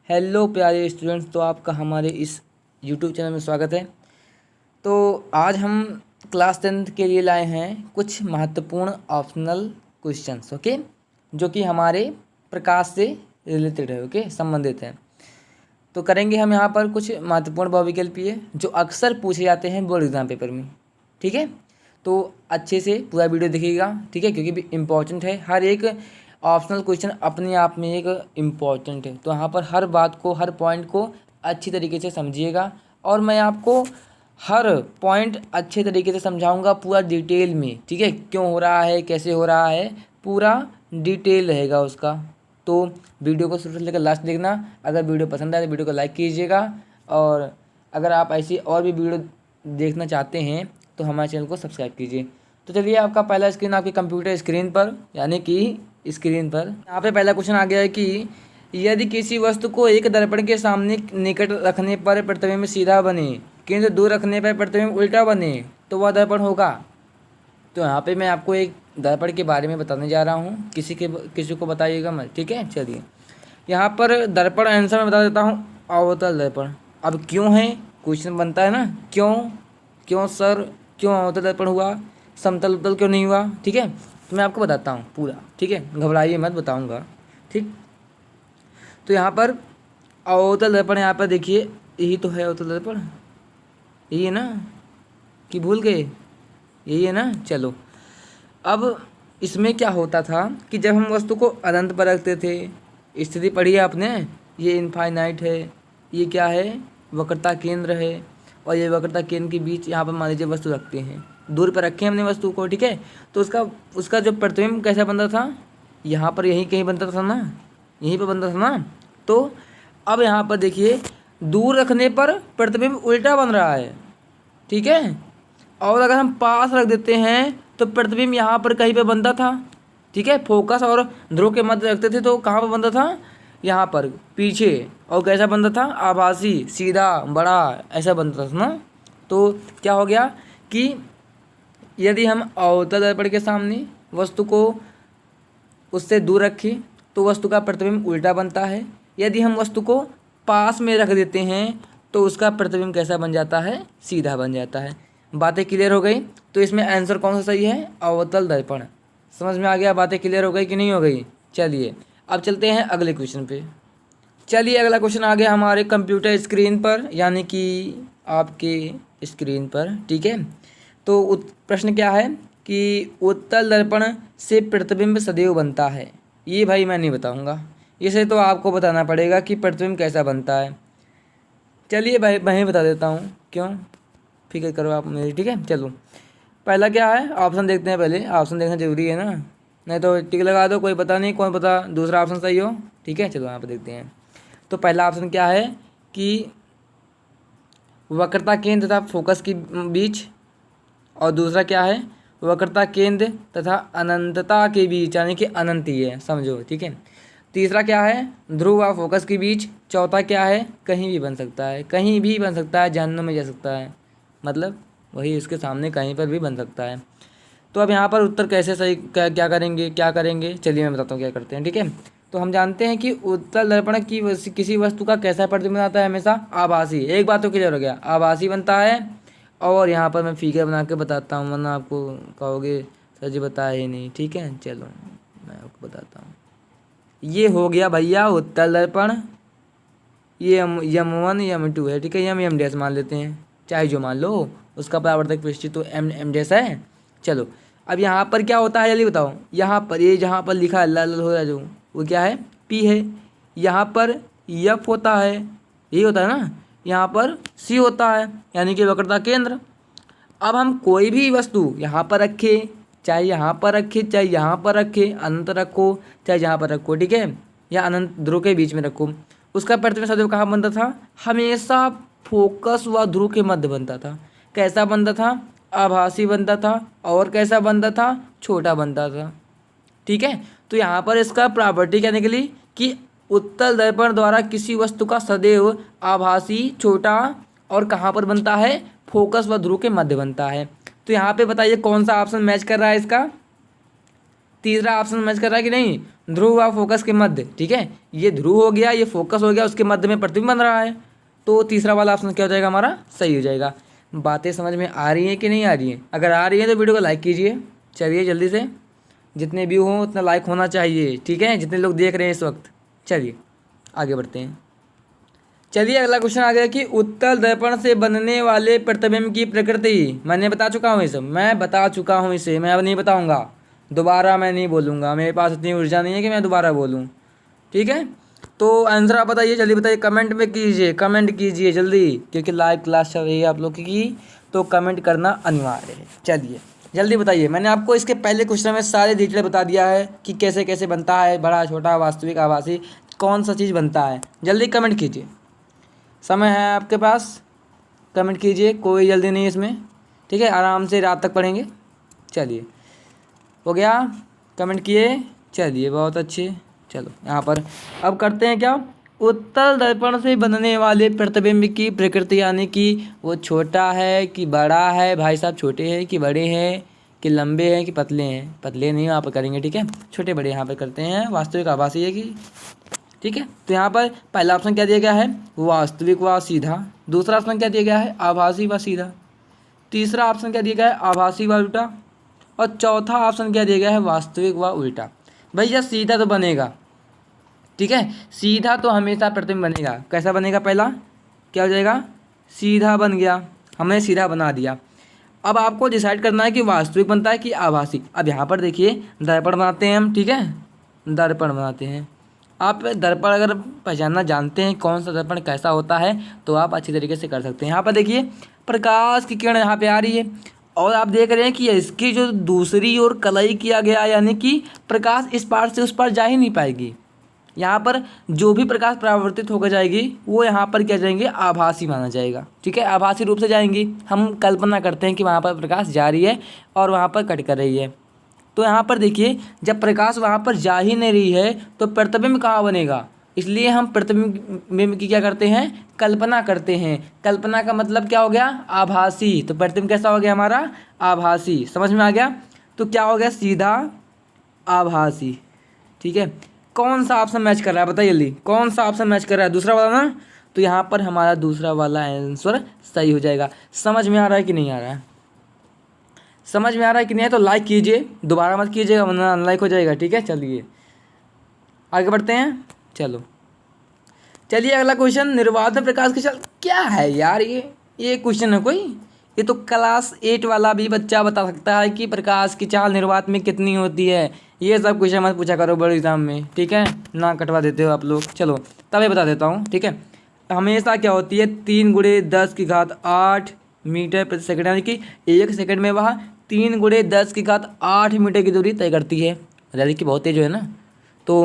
Hello प्यारे students, तो आपका हमारे इस यूट्यूब चैनल में स्वागत है। तो आज हम क्लास 10th के लिए लाए हैं कुछ महत्वपूर्ण ऑप्शनल क्वेश्चंस, ओके, जो कि हमारे प्रकाश से रिलेटेड है, ओके, संबंधित है। तो करेंगे हम यहाँ पर कुछ महत्वपूर्ण बहुविकल्पीय जो अक्सर पूछे जाते हैं बोर्ड एग्जाम पेपर में, ठीक है। तो अच्छे से पूरा वीडियो देखिएगा, ठीक है, क्योंकि इम्पॉर्टेंट है। हर एक ऑप्शनल क्वेश्चन अपने आप में एक इम्पॉर्टेंट है, तो यहाँ पर हर बात को, हर पॉइंट को अच्छी तरीके से समझिएगा और मैं आपको हर पॉइंट अच्छे तरीके से समझाऊंगा पूरा डिटेल में, ठीक है। क्यों हो रहा है, कैसे हो रहा है, पूरा डिटेल रहेगा उसका। तो वीडियो को शुरू से लेकर लास्ट देखना। अगर वीडियो पसंद आए तो वीडियो को लाइक कीजिएगा, और अगर आप ऐसी और भी वीडियो देखना चाहते हैं तो हमारे चैनल को सब्सक्राइब कीजिए। तो चलिए, आपका पहला स्क्रीन आपके कंप्यूटर स्क्रीन पर, यानी कि स्क्रीन पर यहाँ पे पहला क्वेश्चन आ गया है कि यदि किसी वस्तु को एक दर्पण के सामने निकट रखने पर प्रतिबिंब सीधा बने किंतु दूर रखने पर प्रतिबिंब उल्टा बने तो वह दर्पण होगा। तो यहाँ पे मैं आपको एक दर्पण के बारे में बताने जा रहा हूँ, किसी को बताइएगा मत, ठीक है। चलिए, यहाँ पर दर्पण आंसर मैं बता देता हूँ, अवतल दर्पण। अब क्यों है, क्वेश्चन बनता है ना, क्यों क्यों सर, क्यों अवतल दर्पण हुआ, समतल उत्तल क्यों नहीं हुआ, ठीक है। तो मैं आपको बताता हूँ पूरा, ठीक है, घबराइए मत, बताऊँगा, ठीक। तो यहाँ पर अवतल दर्पण, यहाँ पर देखिए, यही तो है अवतल दर्पण, यही है ना, कि भूल गए, यही है ना। चलो, अब इसमें क्या होता था कि जब हम वस्तु को अनंत पर रखते थे, स्थिति पढ़ी है आपने, ये इनफाइनाइट है, ये क्या है, वक्रता केंद्र है, और ये वक्रता केंद्र के बीच यहाँ पर मान लीजिए वस्तु रखते हैं, दूर पर रखे हमने वस्तु को, ठीक है। तो उसका जो प्रतिबिंब कैसा बनता था, यहाँ पर यहीं कहीं बनता था ना, यहीं पर बनता था ना। तो अब यहाँ पर देखिए, दूर रखने पर प्रतिबिंब उल्टा बन रहा है, ठीक है। और अगर हम पास रख देते हैं तो प्रतिबिंब यहाँ पर कहीं पे बनता था, ठीक है। फोकस और ध्रुव के मध्य रखते थे तो कहाँ पर बनता था, यहाँ पर पीछे। और कैसा बनता था, आभासी, सीधा, बड़ा, ऐसा बनता था ना। तो क्या हो गया कि यदि हम अवतल दर्पण के सामने वस्तु को उससे दूर रखें तो वस्तु का प्रतिबिंब उल्टा बनता है। यदि हम वस्तु को पास में रख देते हैं तो उसका प्रतिबिंब कैसा बन जाता है, सीधा बन जाता है। बातें क्लियर हो गई। तो इसमें आंसर कौन सा सही है, अवतल दर्पण। समझ में आ गया, बातें क्लियर हो गई कि नहीं हो गई। चलिए, अब चलते हैं अगले क्वेश्चन पे। चलिए, अगला क्वेश्चन आ गया हमारे कंप्यूटर स्क्रीन पर, यानी कि आपके स्क्रीन पर, ठीक है। तो प्रश्न क्या है कि उत्तल दर्पण से प्रतिबिंब सदैव बनता है। ये भाई मैं नहीं बताऊंगा, इसे तो आपको बताना पड़ेगा कि प्रतिबिंब कैसा बनता है। चलिए भाई, मैं ही बता देता हूँ, क्यों फिक्र करो आप मेरी, ठीक है। चलो, पहला क्या है, ऑप्शन देखते हैं। पहले ऑप्शन देखना जरूरी है ना, नहीं तो टिक लगा दो, कोई पता नहीं, कौन पता दूसरा ऑप्शन सही हो, ठीक है। चलो यहाँ पर देखते हैं। तो पहला ऑप्शन क्या है कि वक्रता केंद्र तथा फोकस के बीच, और दूसरा क्या है, वक्रता केंद्र तथा अनंतता के बीच, यानी कि अनंत ही है, समझो, ठीक है। तीसरा क्या है, ध्रुव व फोकस के बीच। चौथा क्या है, कहीं भी बन सकता है, कहीं भी बन सकता है, जहन्नुम में जा सकता है, मतलब वही इसके सामने कहीं पर भी बन सकता है। तो अब यहाँ पर उत्तर कैसे सही, क्या करेंगे, चलिए मैं बताता हूँ क्या करते हैं, ठीक है। तो हम जानते हैं कि उत्तल दर्पण की किसी वस्तु का कैसा प्रतिबिंब आता है, हमेशा आभासी। एक बात तो क्लियर हो गया, आभासी बनता है। और यहाँ पर मैं फिगर बना के बताता हूँ, वरना आपको कहोगे सर जी बताया ही नहीं, ठीक है। चलो मैं आपको बताता हूँ। ये हो गया भैया उत्तल दर्पण, ये M1 M2 है, ठीक है। M डैश मान लेते हैं, चाहे जो मान लो, उसका परावर्तक पृष्ठ तो M डैश है। चलो, अब यहाँ पर क्या होता है जल्दी बताओ। यहाँ पर ये जहाँ पर लिखा है लाल हो रहा है जो, वो क्या है, P है। यहाँ पर F होता है, यही होता है ना। यहाँ पर C होता है, यानी कि वक्रता केंद्र। अब हम कोई भी वस्तु यहाँ पर रखें, चाहे यहाँ पर रखे, चाहे यहाँ पर रखे, अनंत रखो, चाहे यहाँ पर रखो, ठीक है, या अनंत ध्रुव के बीच में रखो, उसका प्रतिबिंब सदैव कहाँ बनता था, हमेशा फोकस व ध्रुव के मध्य बनता था। कैसा बनता था, आभासी बनता था। और कैसा बनता था, छोटा बनता था, ठीक है। तो यहाँ पर इसका प्रॉपर्टी क्या निकली कि उत्तल दर्पण द्वारा किसी वस्तु का सदैव आभासी, छोटा, और कहाँ पर बनता है, फोकस व ध्रुव के मध्य बनता है। तो यहाँ पे बताइए कौन सा ऑप्शन मैच कर रहा है इसका, तीसरा ऑप्शन मैच कर रहा है कि नहीं, ध्रुव व फोकस के मध्य, ठीक है, ये ध्रुव हो गया, ये फोकस हो गया, उसके मध्य में प्रतिबिंब बन रहा है, तो तीसरा वाला ऑप्शन क्या हो जाएगा हमारा, सही हो जाएगा। बातें समझ में आ रही हैं कि नहीं आ रही हैं? अगर आ रही है तो वीडियो को लाइक कीजिए। चलिए जल्दी से, जितने व्यू हों उतना लाइक होना चाहिए, ठीक है, जितने लोग देख रहे हैं इस वक्त। चलिए आगे बढ़ते हैं। चलिए अगला क्वेश्चन आ गया कि उत्तल दर्पण से बनने वाले प्रतिबिंब की प्रकृति, मैंने बता चुका हूँ, इसे मैं बता चुका हूँ, इसे मैं अब नहीं बताऊँगा, दोबारा मैं नहीं बोलूँगा, मेरे पास इतनी ऊर्जा नहीं है कि मैं दोबारा बोलूँ, ठीक है। तो आंसर आप बताइए, जल्दी बताइए, कमेंट में कीजिए, कमेंट कीजिए जल्दी, क्योंकि लाइव क्लास चल रही है आप लोग की, तो कमेंट करना अनिवार्य है। चलिए जल्दी बताइए, मैंने आपको इसके पहले क्वेश्चन में सारे डिटेल बता दिया है कि कैसे कैसे बनता है बड़ा छोटा वास्तविक आभासी, कौन सा चीज़ बनता है। जल्दी कमेंट कीजिए, समय है आपके पास, कमेंट कीजिए, कोई जल्दी नहीं है इसमें, ठीक है, आराम से रात तक पढ़ेंगे। चलिए हो गया, कमेंट किए, चलिए बहुत अच्छे। चलो यहाँ पर अब करते हैं क्या, उत्तल दर्पण से बनने वाले प्रतिबिंब की प्रकृति, यानी कि वो छोटा है कि बड़ा है, भाई साहब छोटे हैं कि बड़े हैं, कि लंबे हैं कि पतले हैं, पतले नहीं यहाँ पर करेंगे, ठीक है, छोटे बड़े यहाँ पर करते हैं, वास्तविक आभासी है कि, ठीक है। तो यहाँ पर पहला ऑप्शन क्या दिया गया है, वास्तविक व सीधा, दूसरा ऑप्शन क्या दिया गया है, आभासी व सीधा, तीसरा ऑप्शन क्या दिया गया है, आभासी व उल्टा, और चौथा ऑप्शन क्या दिया गया है, वास्तविक व उल्टा। भैया सीधा तो बनेगा, ठीक है, सीधा तो हमेशा प्रतिबिंब बनेगा। कैसा बनेगा, पहला क्या हो जाएगा, सीधा बन गया, हमने सीधा बना दिया। अब आपको डिसाइड करना है कि वास्तविक बनता है कि आभासी। अब यहाँ पर देखिए दर्पण बनाते हैं हम, ठीक है, दर्पण बनाते हैं। आप दर्पण अगर पहचानना जानते हैं कौन सा दर्पण कैसा होता है तो आप अच्छी तरीके से कर सकते हैं। यहाँ पर देखिए प्रकाश की किरण यहाँ पे आ रही है और आप देख रहे हैं कि इसकी जो दूसरी ओर कलई किया गया, यानी कि प्रकाश इस पार से उस पार जा ही नहीं पाएगी। यहाँ पर जो भी प्रकाश परावर्तित होकर जाएगी वो यहाँ पर क्या जाएंगे, आभासी माना जाएगा, ठीक है, आभासी रूप से जाएंगी। हम कल्पना करते हैं कि वहाँ पर प्रकाश जा रही है और वहाँ पर कट कर रही है। तो यहाँ पर देखिए जब प्रकाश वहाँ पर जा ही नहीं रही है तो प्रतिबिंब कहाँ बनेगा, इसलिए हम प्रतिबिंब की क्या करते हैं, कल्पना करते हैं। कल्पना का मतलब क्या हो गया, आभासी। तो प्रतिबिंब कैसा हो गया हमारा, आभासी। समझ में आ गया, तो क्या हो गया, सीधा आभासी, ठीक है। कौन सा ऑप्शन मैच कर रहा है बताइए जल्दी, कौन सा ऑप्शन मैच कर रहा है, दूसरा वाला ना, तो यहाँ पर हमारा दूसरा वाला आंसर सही हो जाएगा। समझ में आ रहा है कि नहीं आ रहा है, समझ में आ रहा है कि नहीं है तो लाइक कीजिए, दोबारा मत कीजिएगा वरना अनलाइक हो जाएगा, ठीक है। चलिए आगे बढ़ते हैं। चलिए अगला क्वेश्चन, निर्वात में प्रकाश की चाल, क्या है यार ये क्वेश्चन है कोई, ये तो क्लास 8 वाला भी बच्चा बता सकता है कि प्रकाश की चाल निर्वात में कितनी होती है। ये सब क्वेश्चन मत पूछा करो बड़े एग्जाम में, ठीक है, ना कटवा देते हो आप लोग। चलो तभी बता देता हूँ, ठीक है। हमेशा क्या होती है, 3×10⁸ मीटर प्रति सेकंड, यानी कि 1 सेकंड में वह 3×10⁸ मीटर की दूरी तय करती है, यानी कि बहुत तेज है ना। तो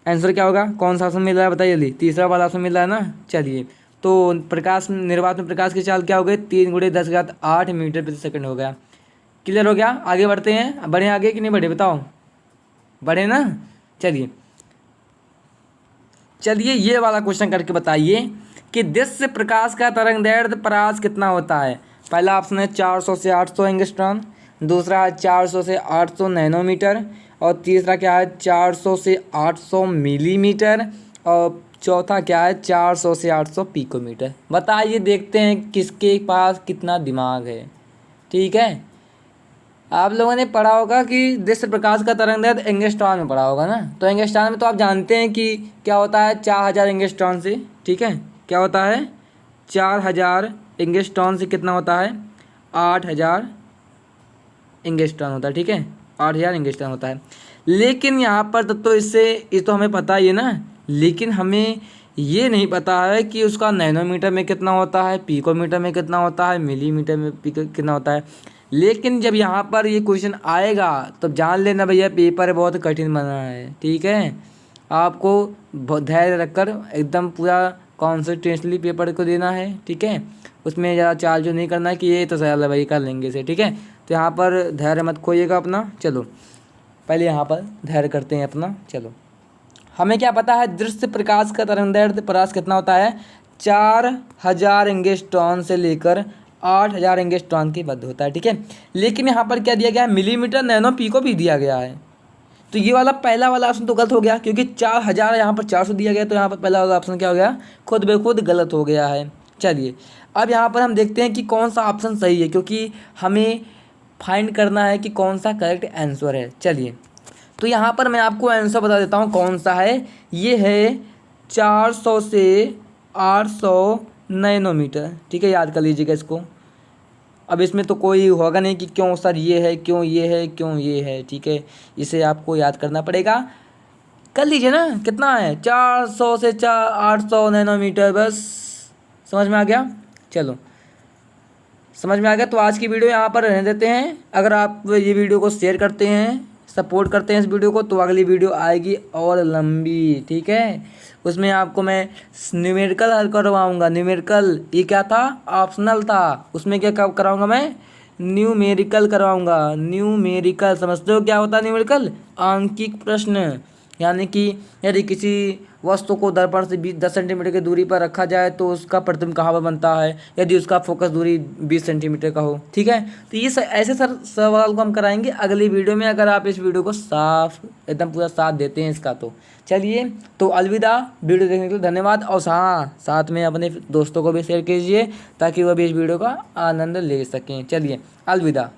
आंसर क्या होगा, कौन सा ऑप्शन मिल रहा है बताइए जल्दी, तीसरा वाला ऑप्शन मिल रहा है ना। चलिए तो प्रकाश निर्वात में प्रकाश की चाल क्या हो गई, 3×10⁸ मीटर प्रति सेकंड हो गया। क्लियर हो गया, आगे बढ़ते हैं, बढ़े आगे कि नहीं बढ़े बताओ, बढ़े ना। चलिए ये वाला क्वेश्चन करके बताइए कि दृश्य प्रकाश का तरंगदैर्घ्य परास कितना होता है। पहला ऑप्शन है 400 से 800 एंगस्ट्रॉन, दूसरा है 400 से 800 नैनोमीटर, और तीसरा क्या है 400 से 800 मिलीमीटर, और चौथा क्या है 400 से 800 पिकोमीटर। बताइए, देखते हैं किसके पास कितना दिमाग है, ठीक है। आप लोगों ने पढ़ा होगा कि दृश्य प्रकाश का तरंगदैर्घ्य एंगस्ट्रॉन में पढ़ा होगा ना, तो एंगस्ट्रॉन में तो आप जानते हैं कि क्या होता है, 4000 एंगस्ट्रॉन से, ठीक है, क्या होता है 4000 एंगस्ट्रॉन से कितना होता है, 8000 एंगस्ट्रॉन होता है, ठीक है, 8000 एंगस्ट्रॉन होता है। लेकिन यहाँ पर तो इससे ये तो हमें पता ही है ना, लेकिन हमें ये नहीं पता है कि उसका नैनोमीटर में कितना होता है, पिकोमीटर में कितना होता है, मिलीमीटर में कितना होता है। लेकिन जब यहाँ पर ये क्वेश्चन आएगा तब जान लेना भैया पेपर बहुत कठिन बना है, ठीक है। आपको बहुत धैर्य रखकर एकदम पूरा कॉन्सेंट्रेशनली पेपर को देना है, ठीक है। उसमें ज़्यादा चार्ज नहीं करना है कि ये तो सही भाई कर लेंगे इसे, ठीक है। तो यहाँ पर धैर्य मत खोइएगा अपना। चलो पहले यहाँ पर धैर्य करते हैं अपना। चलो हमें क्या पता है, दृश्य प्रकाश का तरंगदैर्घ्य परास कितना होता है, 4000 एंगस्ट्रॉन से लेकर 8000 एंगस्ट्रॉन के मध्य होता है, ठीक है। लेकिन यहाँ पर क्या दिया गया है, मिलीमीटर, नैनो, पिको भी दिया गया है। तो ये वाला पहला वाला ऑप्शन तो गलत हो गया, क्योंकि 4000 यहाँ पर 400 दिया गया, तो यहाँ पर पहला वाला ऑप्शन क्या हो गया, खुद ब खुद गलत हो गया है। चलिए अब यहाँ पर हम देखते हैं कि कौन सा ऑप्शन सही है, क्योंकि हमें फाइंड करना है कि कौन सा करेक्ट आंसर है। चलिए तो यहाँ पर मैं आपको आंसर बता देता हूँ कौन सा है। ये है 400 से 800 नैनोमीटर। ठीक है, याद कर लीजिएगा इसको। अब इसमें तो कोई होगा नहीं कि क्यों सर ये है, क्यों ये है, क्यों ये है। ठीक है, इसे आपको याद करना पड़ेगा। कर लीजिए ना, कितना है 400 से 800 नैनोमीटर, बस समझ में आ गया। चलो समझ में आ गया, तो आज की वीडियो यहाँ पर रहने देते हैं। अगर आप ये वीडियो को शेयर करते हैं, सपोर्ट करते हैं इस वीडियो को, तो अगली वीडियो आएगी और लंबी। ठीक है, उसमें आपको मैं न्यूमेरिकल हल करवाऊँगा। न्यूमेरिकल, ये क्या था, ऑप्शनल था, उसमें क्या कराऊँगा मैं, न्यूमेरिकल करवाऊँगा। न्यूमेरिकल समझते हो क्या होता है न्यूमेरिकल, आंकिक प्रश्न। यानी कि यदि किसी वस्तु को दर्पण से 10 सेंटीमीटर की दूरी पर रखा जाए तो उसका प्रतिबिंब कहाँ पर बनता है, यदि उसका फोकस दूरी 20 सेंटीमीटर का हो। ठीक है, तो ये ऐसे सवाल को हम कराएंगे अगली वीडियो में, अगर आप इस वीडियो को साफ एकदम पूरा साथ देते हैं इसका। तो चलिए, तो अलविदा, वीडियो देखने के लिए धन्यवाद। और हाँ, साथ में अपने दोस्तों को भी शेयर कीजिए ताकि वह भी इस वीडियो का आनंद ले सकें। चलिए अलविदा।